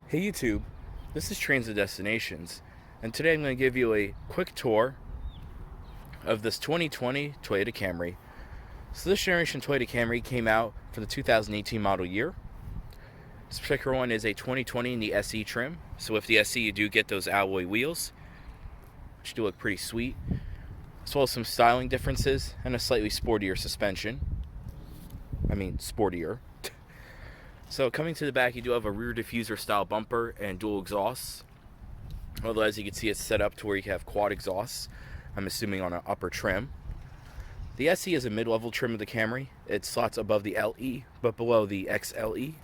Hey YouTube, this is Transit Destinations, and today I'm going to give you a quick tour of this 2020 Toyota Camry. So this generation Toyota Camry came out for the 2018 model year. This particular one is a 2020 in the SE trim. So with the SE you do get those alloy wheels, which do look pretty sweet, as well as some styling differences and a slightly sportier suspension. Sportier. So coming to the back, you do have a rear diffuser style bumper and dual exhausts. Although as you can see, it's set up to where you can have quad exhausts. I'm assuming on an upper trim. The SE is a mid-level trim of the Camry. It slots above the LE, but below the XLE.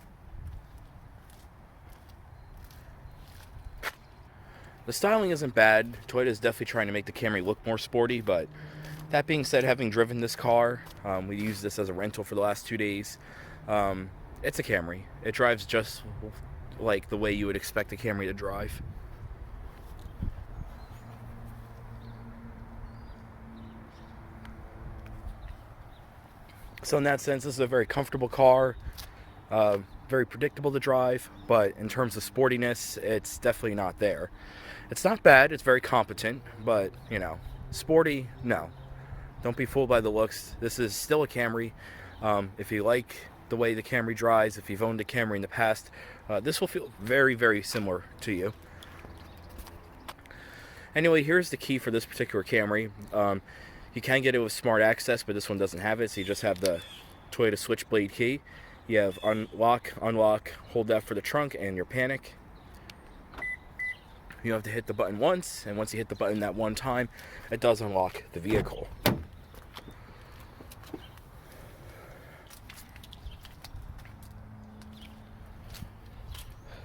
The styling isn't bad. Toyota is definitely trying to make the Camry look more sporty, but that being said, having driven this car, we used this as a rental for the last 2 days. It's a Camry. It drives just like the way you would expect a Camry to drive. So in that sense, this is a very comfortable car, very predictable to drive, but in terms of sportiness, it's definitely not there. It's not bad, it's very competent, but, sporty, no. Don't be fooled by the looks. This is still a Camry. If you like the way the Camry drives, if you've owned a Camry in the past, this will feel very, very similar to you. Anyway, here's the key for this particular Camry. You can get it with smart access, but this one doesn't have it, so you just have the Toyota switchblade key. You have unlock, hold that for the trunk and your panic. You have to hit the button once, and once you hit the button that one time, it does unlock the vehicle.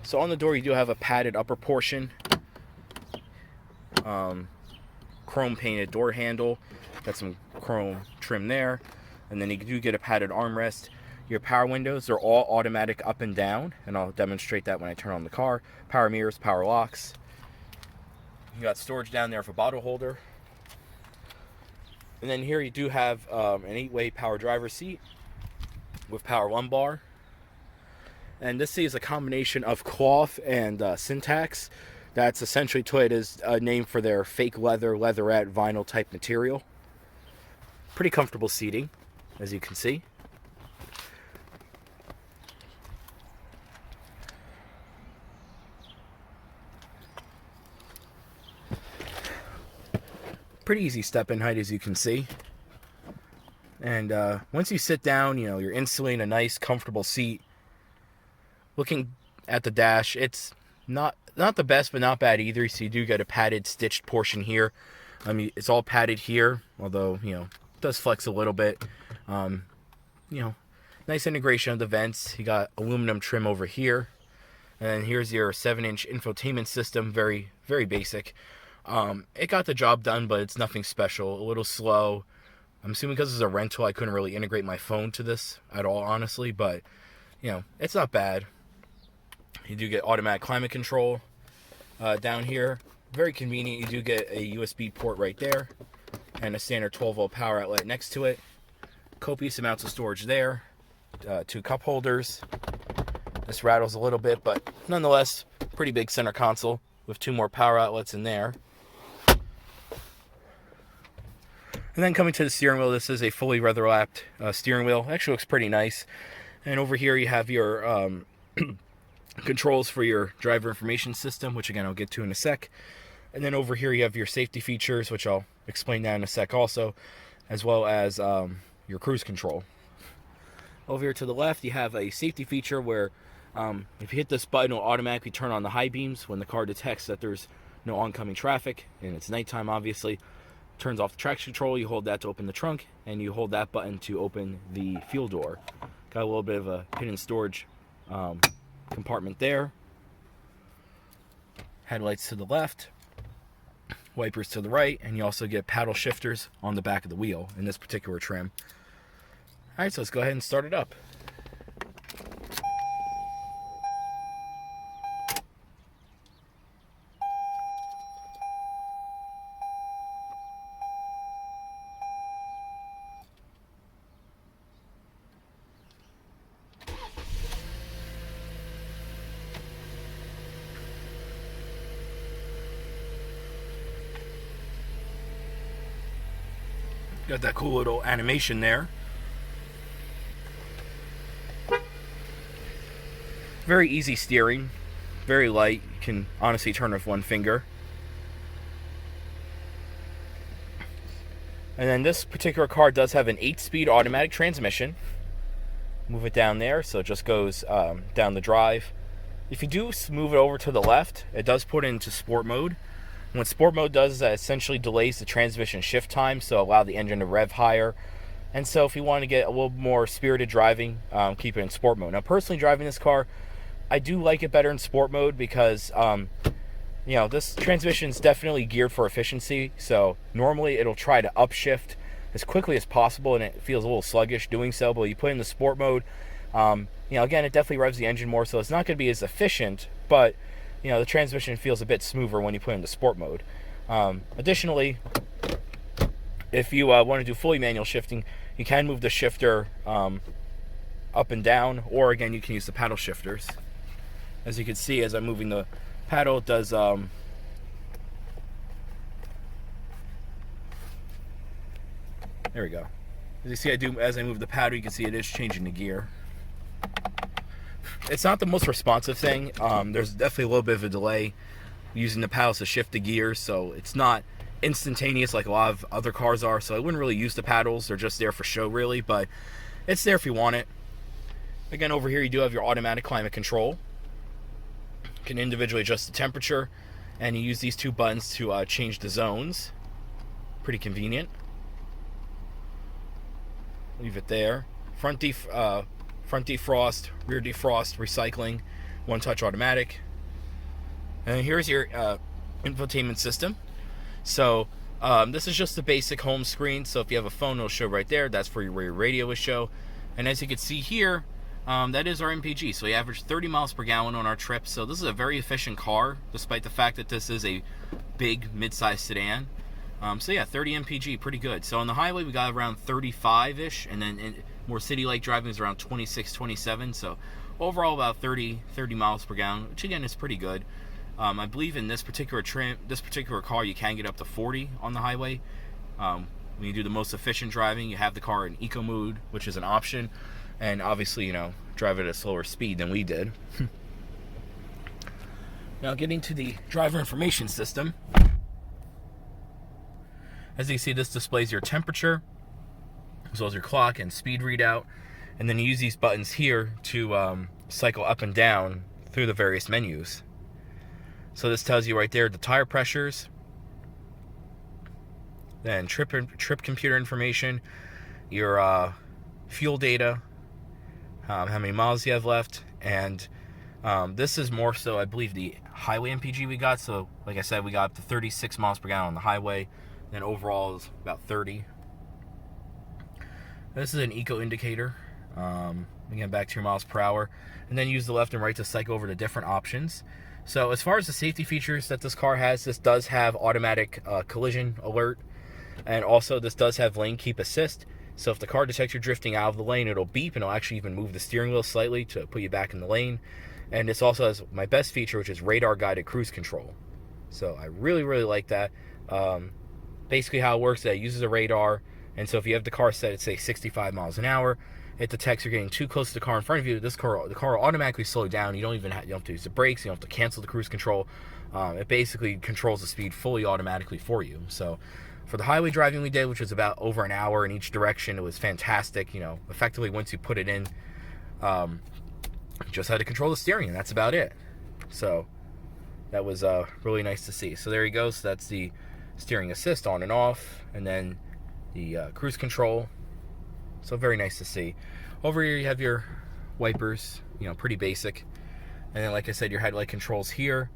So on the door, you do have a padded upper portion, chrome painted door handle. Got some chrome trim there, and then you do get a padded armrest. Your power windows are all automatic up and down, and I'll demonstrate that when I turn on the car. Power mirrors, power locks. You got storage down there for bottle holder. And then here you do have an 8-way power driver seat with power lumbar. And this seat is a combination of cloth and syntax. That's essentially Toyota's name for their fake leather, leatherette, vinyl type material. Pretty comfortable seating, as you can see. Pretty easy step-in height, as you can see. And once you sit down, you're instantly in a nice, comfortable seat. Looking at the dash, it's not the best, but not bad either. So you do get a padded, stitched portion here. It's all padded here, although, it does flex a little bit. Nice integration of the vents. You got aluminum trim over here. And then here's your 7-inch infotainment system, very, very basic. It got the job done, but it's nothing special. A little slow. I'm assuming because it's a rental, I couldn't really integrate my phone to this at all, honestly. But, it's not bad. You do get automatic climate control down here. Very convenient. You do get a USB port right there and a standard 12-volt power outlet next to it. Copious amounts of storage there. 2 cup holders. This rattles a little bit, but nonetheless, pretty big center console with 2 more power outlets in there. And then coming to the steering wheel, this is a fully leather-wrapped steering wheel. Actually looks pretty nice. And over here you have your controls for your driver information system, which again I'll get to in a sec. And then over here you have your safety features, which I'll explain now in a sec also, as well as your cruise control. Over here to the left you have a safety feature where if you hit this button, it'll automatically turn on the high beams when the car detects that there's no oncoming traffic, and it's nighttime obviously. Turns off the traction control, you hold that to open the trunk, and you hold that button to open the fuel door. Got a little bit of a hidden storage compartment there. Headlights to the left, wipers to the right, and you also get paddle shifters on the back of the wheel in this particular trim. Alright, so let's go ahead and start it up. Got that cool little animation there. Very easy steering, very light. You can honestly turn with one finger. And then this particular car does have an 8-speed automatic transmission. Move it down there, so it just goes down the drive. If you do move it over to the left, it does put it into sport mode. And what sport mode does is that essentially delays the transmission shift time, so allow the engine to rev higher. And so if you want to get a little more spirited driving, keep it in sport mode. Now, personally driving this car, I do like it better in sport mode because, you know, this transmission is definitely geared for efficiency. So normally it'll try to upshift as quickly as possible, and it feels a little sluggish doing so. But you put it in the sport mode, you know, again, it definitely revs the engine more, so it's not going to be as efficient, but, you know, the transmission feels a bit smoother when you put it in the sport mode. Additionally, if you want to do fully manual shifting, you can move the shifter up and down, or again, you can use the paddle shifters. As you can see, as I'm moving the paddle, it does there we go. As you see, as I move the paddle, you can see it is changing the gear. It's not the most responsive thing. There's definitely a little bit of a delay using the paddles to shift the gears, so it's not instantaneous like a lot of other cars are. So I wouldn't really use the paddles. They're just there for show, really, but it's there if you want it. Again, over here you do have your automatic climate control. You can individually adjust the temperature, and you use these two buttons to change the zones. Pretty convenient. Leave it there. Front defrost, rear defrost, recycling, one-touch automatic. And here's your infotainment system. So this is just the basic home screen. So if you have a phone, it'll show right there. That's where your radio will show. And as you can see here, that is our MPG. So we averaged 30 miles per gallon on our trip. So this is a very efficient car, despite the fact that this is a big mid-size sedan. So yeah, 30 MPG, pretty good. So on the highway, we got around 35-ish, and then in more city-like driving is around 26, 27. So overall, about 30 miles per gallon, which again is pretty good. I believe in this particular car, you can get up to 40 on the highway. When you do the most efficient driving, you have the car in eco mode, which is an option, and obviously, you know, drive at a slower speed than we did. Now, getting to the driver information system. As you see, this displays your temperature, as well as your clock and speed readout. And then you use these buttons here to cycle up and down through the various menus. So this tells you right there the tire pressures, then trip computer information, your fuel data, how many miles you have left, and this is more so, I believe, the highway MPG we got. So like I said, we got up to 36 miles per gallon on the highway. Then overall is about 30. This is an eco indicator. Again, back to your miles per hour. And then use the left and right to cycle over to different options. So as far as the safety features that this car has, this does have automatic collision alert. And also this does have lane keep assist. So if the car detects you're drifting out of the lane, it'll beep and it'll actually even move the steering wheel slightly to put you back in the lane. And this also has my best feature, which is radar guided cruise control. So I really, really like that. Basically how it works is that it uses a radar, and so if you have the car set at, say, 65 miles an hour, it detects you're getting too close to the car in front of you. The car will automatically slow down. You don't have to use the brakes. You don't have to cancel the cruise control. It basically controls the speed fully automatically for you. So for the highway driving we did, which was about over an hour in each direction, it was fantastic. You know, effectively once you put it in, just had to control the steering, and that's about it. So that was really nice to see. So there you go. So that's the steering assist on and off, and then the cruise control. So very nice to see. Over here you have your wipers, you know, pretty basic. And then like I said, your headlight controls here.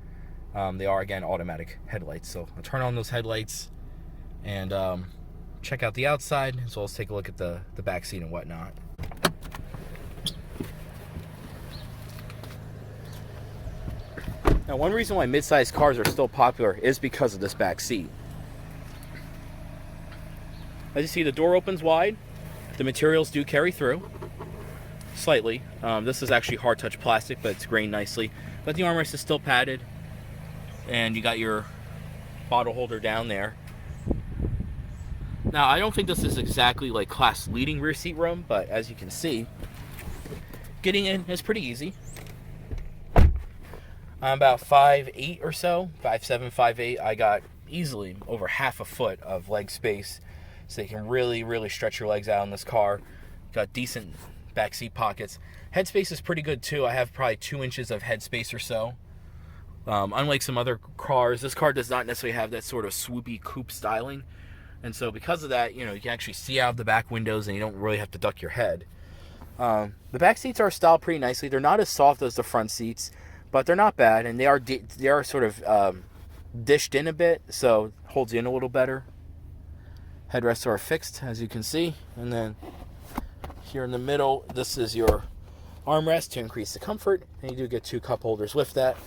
They are, again, automatic headlights. So I'll turn on those headlights and check out the outside, as well as take a look at the back seat and whatnot. Now, one reason why mid-sized cars are still popular is because of this back seat. As you see, the door opens wide. The materials do carry through slightly. This is actually hard touch plastic, but it's grained nicely. But the armrest is still padded, and you got your bottle holder down there. Now, I don't think this is exactly like class leading rear seat room, but as you can see, getting in is pretty easy. I'm about 5'8" or so, 5'7", 5'8". I got easily over half a foot of leg space, so you can really, really stretch your legs out in this car. Got decent back seat pockets. Headspace is pretty good too. I have probably 2 inches of headspace or so. Unlike some other cars, this car does not necessarily have that sort of swoopy coupe styling. And so because of that, you can actually see out of the back windows and you don't really have to duck your head. The back seats are styled pretty nicely. They're not as soft as the front seats, but they're not bad. And they are sort of dished in a bit, so it holds you in a little better. Headrests are fixed, as you can see. And then here in the middle, this is your armrest to increase the comfort. And you do get 2 cup holders with that.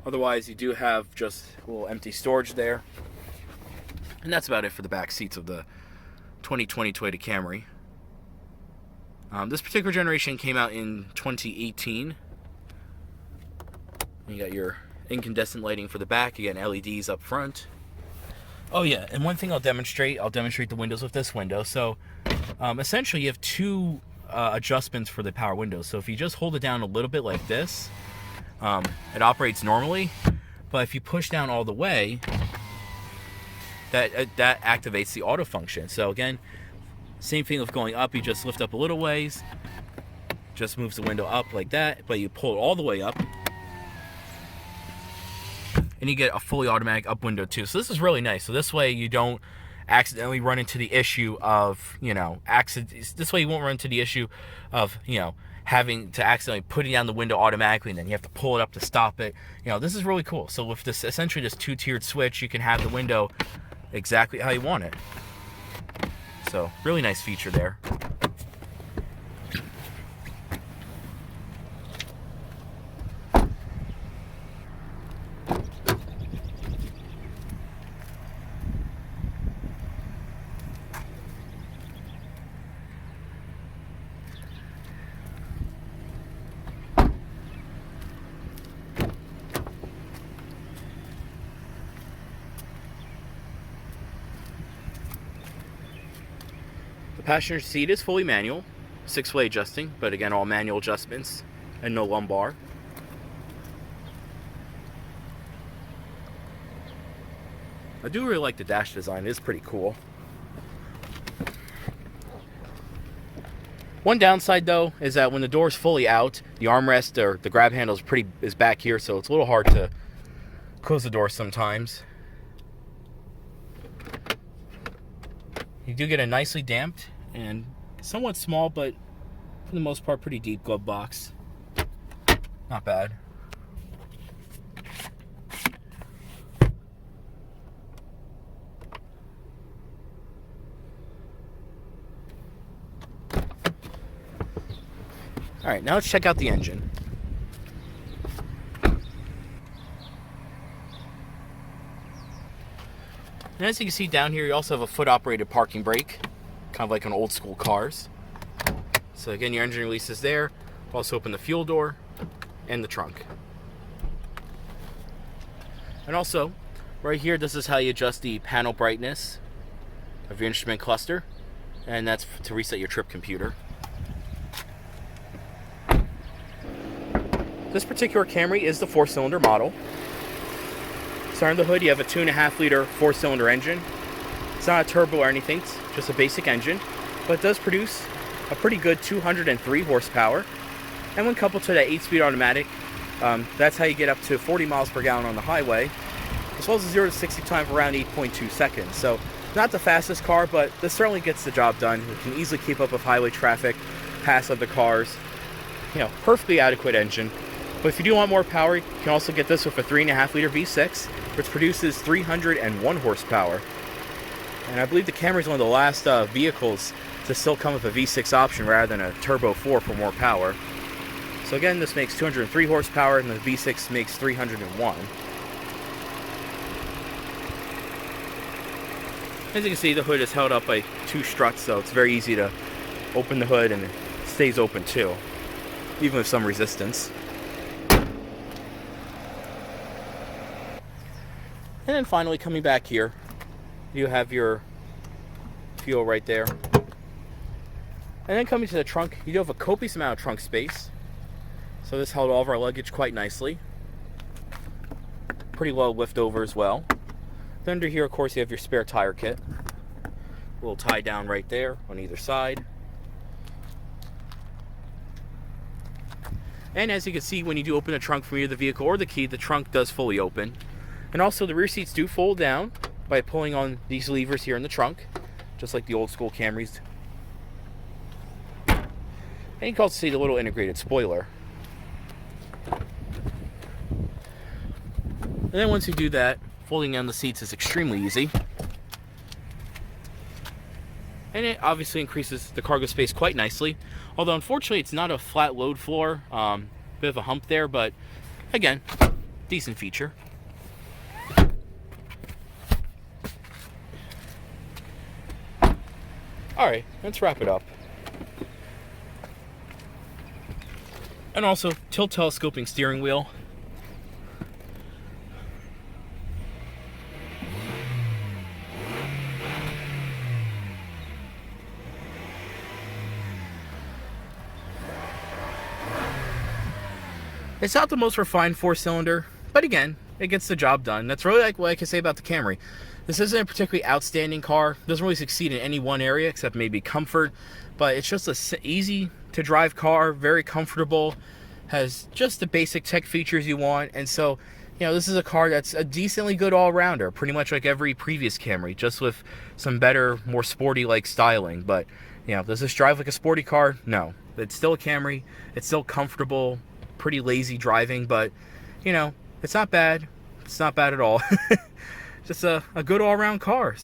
Otherwise, you do have just a little empty storage there. And that's about it for the back seats of the 2020 Toyota Camry. This particular generation came out in 2018. You got your incandescent lighting for the back. Again, LEDs up front. Oh yeah, and one thing I'll demonstrate the windows with this window. So essentially you have 2 adjustments for the power windows. So if you just hold it down a little bit like this, it operates normally, but if you push down all the way, that activates the auto function. So again, same thing with going up. You just lift up a little ways, just moves the window up like that, but you pull it all the way up, and you get a fully automatic up window too. So this is really nice. So this way you don't accidentally run into the issue of, this way you won't run into the issue of, having to accidentally putting down the window automatically, and then you have to pull it up to stop it. This is really cool. So with this, essentially this 2-tiered switch, you can have the window exactly how you want it. So really nice feature there. The passenger seat is fully manual, 6-way adjusting, but again, all manual adjustments and no lumbar. I do really like the dash design. It is pretty cool. One downside though is that when the door is fully out, the armrest or the grab handle is back here, so it's a little hard to close the door sometimes. You do get a nicely damped and somewhat small, but for the most part pretty deep glove box. Not bad. Alright, now let's check out the engine. And as you can see down here, you also have a foot-operated parking brake, kind of like on old school cars. So again, your engine release is there. Also open the fuel door and the trunk. And also, right here, this is how you adjust the panel brightness of your instrument cluster. And that's to reset your trip computer. This particular Camry is the 4-cylinder model. So under the hood, you have a 2.5-liter 4-cylinder engine. It's not a turbo or anything, it's just a basic engine, but it does produce a pretty good 203 horsepower. And when coupled to that 8-speed automatic, that's how you get up to 40 miles per gallon on the highway, as well as a 0 to 60 time for around 8.2 seconds. So not the fastest car, but this certainly gets the job done. It can easily keep up with highway traffic, pass other cars. Perfectly adequate engine. But if you do want more power, you can also get this with a 3.5-liter V6, which produces 301 horsepower. And I believe the Camry is one of the last vehicles to still come with a V6 option rather than a Turbo 4 for more power. So again, this makes 203 horsepower, and the V6 makes 301. As you can see, the hood is held up by 2 struts, so it's very easy to open the hood, and it stays open too, even with some resistance. And then finally, coming back here, you have your fuel right there. And then coming to the trunk, you do have a copious amount of trunk space. So this held all of our luggage quite nicely. Pretty low lift over as well. Then under here, of course, you have your spare tire kit. A little tie down right there on either side. And as you can see, when you do open the trunk from either the vehicle or the key, the trunk does fully open. And also the rear seats do fold down by pulling on these levers here in the trunk, just like the old school Camrys. And you can also see the little integrated spoiler. And then once you do that, folding down the seats is extremely easy. And it obviously increases the cargo space quite nicely. Although unfortunately it's not a flat load floor. Bit of a hump there, but again, decent feature. Alright, let's wrap it up. And also, tilt telescoping steering wheel. It's not the most refined 4-cylinder, but again, it gets the job done. That's really like what I can say about the Camry. This isn't a particularly outstanding car. It doesn't really succeed in any one area except maybe comfort, but it's just a easy to drive car, very comfortable, has just the basic tech features you want. And so, you know, this is a car that's a decently good all-rounder, pretty much like every previous Camry, just with some better, more sporty-like styling. But, you know, does this drive like a sporty car? No. It's still a Camry. It's still comfortable, pretty lazy driving, but, you know, it's not bad. It's not bad at all. Just a good all-around car.